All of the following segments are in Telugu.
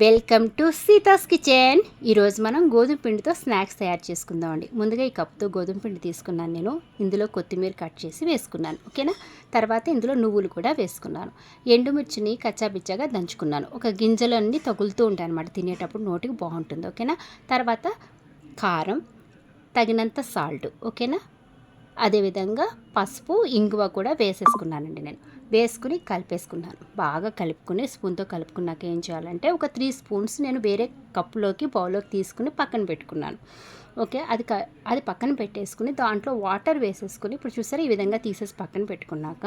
Welcome to సీతాస్ kitchen. ఈరోజు మనం గోధుమ పిండితో స్నాక్స్ తయారు చేసుకుందామండి. ముందుగా ఈ కప్తో గోధుమ పిండి తీసుకున్నాను నేను. ఇందులో కొత్తిమీర కట్ చేసి వేసుకున్నాను, ఓకేనా. తర్వాత ఇందులో నువ్వులు కూడా వేసుకున్నాను. ఎండుమిర్చిని కచ్చాబిచ్చాగా దంచుకున్నాను. ఒక గింజలన్నీ తగులుతూ ఉంటాయి అన్నమాట, తినేటప్పుడు నోటికి బాగుంటుంది, ఓకేనా. తర్వాత కారం, తగినంత సాల్ట్, ఓకేనా. అదేవిధంగా పసుపు, ఇంగువ కూడా వేసేసుకున్నానండి నేను. వేసుకుని కలిపేసుకున్నాను. బాగా కలుపుకుని స్పూన్తో కలుపుకున్నాక ఏం చేయాలంటే ఒక 3 స్పూన్స్ నేను వేరే కప్పులోకి బౌల్లోకి తీసుకుని పక్కన పెట్టుకున్నాను, ఓకే. అది పక్కన పెట్టేసుకుని దాంట్లో వాటర్ వేసేసుకుని ఇప్పుడు చూసారా ఈ విధంగా తీసేసి పక్కన పెట్టుకున్నాక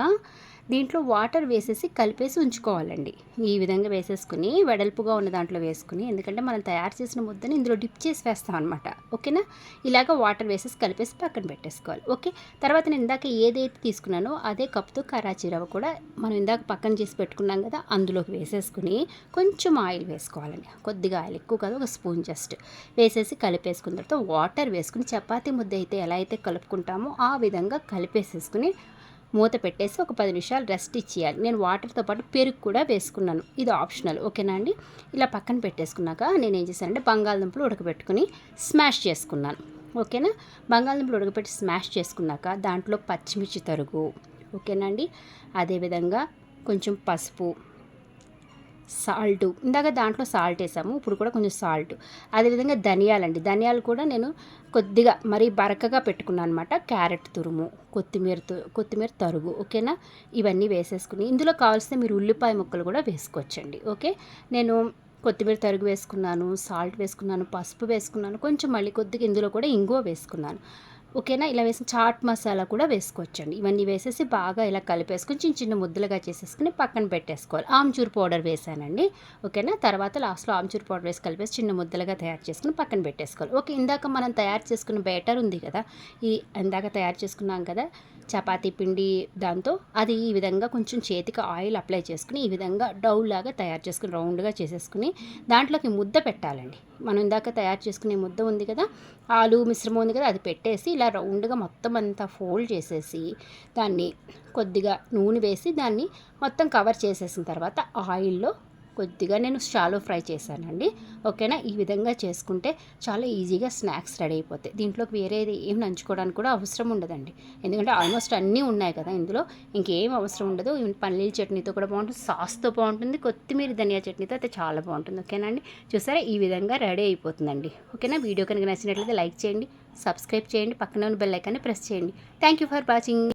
దీంట్లో వాటర్ వేసేసి కలిపేసి ఉంచుకోవాలండి. ఈ విధంగా వేసేసుకుని వెడల్పుగా ఉన్న దాంట్లో వేసుకుని, ఎందుకంటే మనం తయారు చేసిన ముద్దని ఇందులో డిప్ చేసి వేస్తాం అనమాట, ఓకేనా. ఇలాగ వాటర్ వేసేసి కలిపేసి పక్కన పెట్టేసుకోవాలి, ఓకే. తర్వాత నేను ఇందాక ఏదైతే తీసుకున్నానో అదే కప్తో కరాచీ రవ్వ కూడా మనం ఇందాక పక్కన చేసి పెట్టుకున్నాం కదా, అందులోకి వేసేసుకుని కొంచెం ఆయిల్ వేసుకోవాలండి. కొద్దిగా ఆయిల్, ఎక్కువ కాదు, ఒక స్పూన్ జస్ట్ వేసేసి కలిపేసుకున్న తర్వాత వాటర్ వేసుకుని చపాతీ ముద్ద అయితే ఎలా అయితే కలుపుకుంటామో ఆ విధంగా కలిపేసేసుకుని మూత పెట్టేసి ఒక 10 నిమిషాలు రెస్ట్ ఇచ్చేయాలి. నేను వాటర్తో పాటు పెరుగు కూడా వేసుకున్నాను, ఇది ఆప్షనల్, ఓకేనా అండి. ఇలా పక్కన పెట్టేసుకున్నాక నేను ఏం చేశానంటే బంగాళదుంపలు ఉడకబెట్టుకుని స్మాష్ చేసుకున్నాను, ఓకేనా. బంగాళదుంపలు ఉడకబెట్టి స్మాష్ చేసుకున్నాక దాంట్లో పచ్చిమిర్చి తరుగు, ఓకేనా అండి. అదేవిధంగా కొంచెం పసుపు, సాల్ట్, ఇందాక దాంట్లో సాల్ట్ వేసాము, ఇప్పుడు కూడా కొంచెం సాల్ట్. అదేవిధంగా ధనియాలండి, ధనియాలు కూడా నేను కొద్దిగా మరీ బరకగా పెట్టుకున్నాను అనమాట. క్యారెట్ తురుము, కొత్తిమీర తరుగు, ఓకేనా. ఇవన్నీ వేసేసుకుని ఇందులో కావాల్సిన మీరు ఉల్లిపాయ ముక్కలు కూడా వేసుకోవచ్చండి, ఓకే. నేను కొత్తిమీర తరుగు వేసుకున్నాను, సాల్ట్ వేసుకున్నాను, పసుపు వేసుకున్నాను, కొంచెం మళ్ళీ కొద్దిగా ఇందులో కూడా ఇంగువ వేసుకున్నాను, ఓకేనా. ఇలా వేసి చాట్ మసాలా కూడా వేసుకోవచ్చండి. ఇవన్నీ వేసేసి బాగా ఇలా కలిపేసుకొని చిన్న చిన్న ముద్దలుగా చేసేసుకుని పక్కన పెట్టేసుకోవాలి. ఆమ్చూర్ పౌడర్ వేసానండి, ఓకేనా. తర్వాత లాస్ట్లో ఆమ్చూర్ పౌడర్ వేసి కలిపేసి చిన్న ముద్దలుగా తయారు చేసుకుని పక్కన పెట్టేసుకోవాలి, ఓకే. ఇందాక మనం తయారు చేసుకున్న బ్యాటర్ ఉంది కదా, ఇందాక తయారు చేసుకున్నాం కదా చపాతీ పిండి, దాంతో అది ఈ విధంగా కొంచెం చేతికి ఆయిల్ అప్లై చేసుకుని ఈ విధంగా డౌ లాగా తయారు చేసుకుని రౌండ్గా చేసేసుకుని దాంట్లోకి ముద్ద పెట్టాలండి. మనం ఇందాక తయారు చేసుకునే ముద్ద ఉంది కదా, ఆలు మిశ్రమం ఉంది కదా, అది పెట్టేసి ఇలా రౌండ్గా మొత్తం అంతా ఫోల్డ్ చేసేసి దాన్ని కొద్దిగా నూనె వేసి దాన్ని మొత్తం కవర్ చేసేసిన తర్వాత ఆయిల్లో కొద్దిగా నేను షాలో ఫ్రై చేశానండి, ఓకేనా. ఈ విధంగా చేసుకుంటే చాలా ఈజీగా స్నాక్స్ రెడీ అయిపోతాయి. దీంట్లోకి వేరేది ఏం నంచుకోవడానికి కూడా అవసరం ఉండదండి, ఎందుకంటే ఆల్మోస్ట్ అన్నీ ఉన్నాయి కదా ఇందులో, ఇంకేం అవసరం ఉండదు. పల్లీల చట్నీతో కూడా బాగుంటుంది, సాస్తో బాగుంటుంది, కొత్తిమీర ధనియా చట్నీతో అయితే చాలా బాగుంటుంది, ఓకేనా అండి. చూసారా ఈ విధంగా రెడీ అయిపోతుందండి, ఓకేనా. వీడియో కనుక నచ్చినట్లయితే లైక్ చేయండి, సబ్స్క్రైబ్ చేయండి, పక్కన ఉన్న బెల్ ఐకాన్ని ప్రెస్ చేయండి. Thank you for watching.